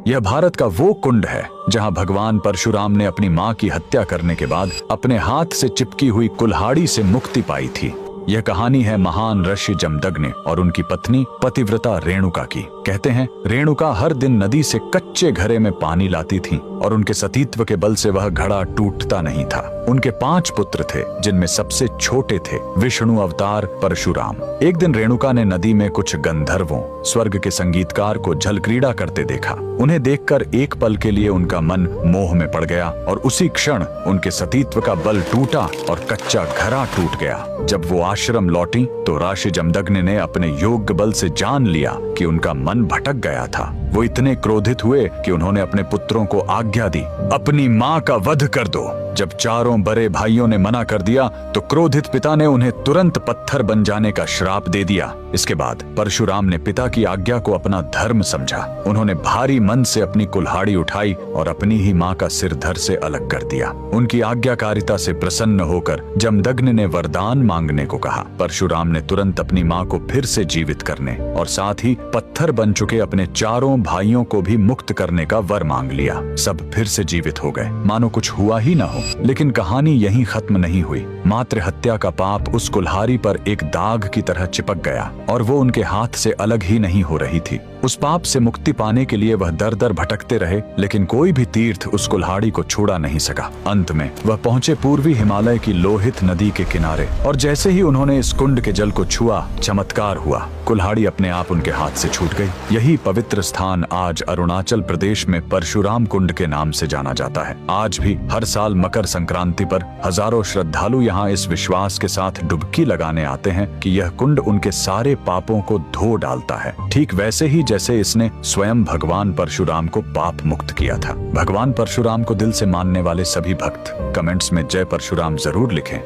यह भारत का वो कुंड है जहां भगवान परशुराम ने अपनी मां की हत्या करने के बाद अपने हाथ से चिपकी हुई कुल्हाड़ी से मुक्ति पाई थी। यह कहानी है महान ऋषि जमदग्नि और उनकी पत्नी पतिव्रता रेणुका की। कहते हैं रेणुका हर दिन नदी से कच्चे घड़े में पानी लाती थी और उनके सतीत्व के बल से वह घड़ा टूटता नहीं था। उनके 5 पुत्र थे जिनमें सबसे छोटे थे विष्णु अवतार परशुराम। एक दिन रेणुका ने नदी में कुछ गंधर्वों स्वर्ग के संगीतकार को जल क्रीड़ा करते देखा। उन्हें देखकर एक पल के लिए उनका मन मोह में पड़ गया और उसी क्षण उनके सतीत्व का बल टूटा और कच्चा घड़ा टूट गया। जब वो आश्रम लौटी तो ऋषि जमदग्नि ने अपने योग्य बल से जान लिया कि उनका मन भटक गया था। वो इतने क्रोधित हुए कि उन्होंने अपने पुत्रों को आज्ञा दी, अपनी मां का वध कर दो। जब चारों बड़े भाइयों ने मना कर दिया तो क्रोधित पिता ने उन्हें तुरंत पत्थर बन जाने का श्राप दे दिया। इसके बाद परशुराम ने पिता की आज्ञा को अपना धर्म समझा। उन्होंने भारी मन से अपनी कुल्हाड़ी उठाई और अपनी ही मां का सिर धड़ से अलग कर दिया। उनकी आज्ञाकारिता से प्रसन्न होकर जमदग्नि ने वरदान मांगने को कहा। परशुराम ने तुरंत अपनी मां को फिर से जीवित करने और साथ ही पत्थर बन चुके अपने चारों भाइयों को भी मुक्त करने का वर मांग लिया। सब फिर से जीवित हो गए, मानो कुछ हुआ ही ना हो। लेकिन कहानी यहीं खत्म नहीं हुई। मातृ हत्या का पाप उस कुल्हाड़ी पर एक दाग की तरह चिपक गया और वो उनके हाथ से अलग ही नहीं हो रही थी। उस पाप से मुक्ति पाने के लिए वह दर दर भटकते रहे, लेकिन कोई भी तीर्थ उस कुल्हाड़ी को छुड़ा नहीं सका। अंत में वह पहुंचे पूर्वी हिमालय की लोहित नदी के किनारे और जैसे ही उन्होंने इस कुंड के जल को छुआ, चमत्कार हुआ। कुल्हाड़ी अपने आप उनके हाथ से छूट गई। यही पवित्र स्थान आज अरुणाचल प्रदेश में परशुराम कुंड के नाम से जाना जाता है। आज भी हर साल मकर संक्रांति पर हजारों श्रद्धालु यहाँ इस विश्वास के साथ डुबकी लगाने आते हैं कि यह कुंड उनके सारे पापों को धो डालता है, ठीक वैसे ही जैसे इसने स्वयं भगवान परशुराम को पाप मुक्त किया था। भगवान परशुराम को दिल से मानने वाले सभी भक्त कमेंट्स में जय परशुराम जरूर लिखें।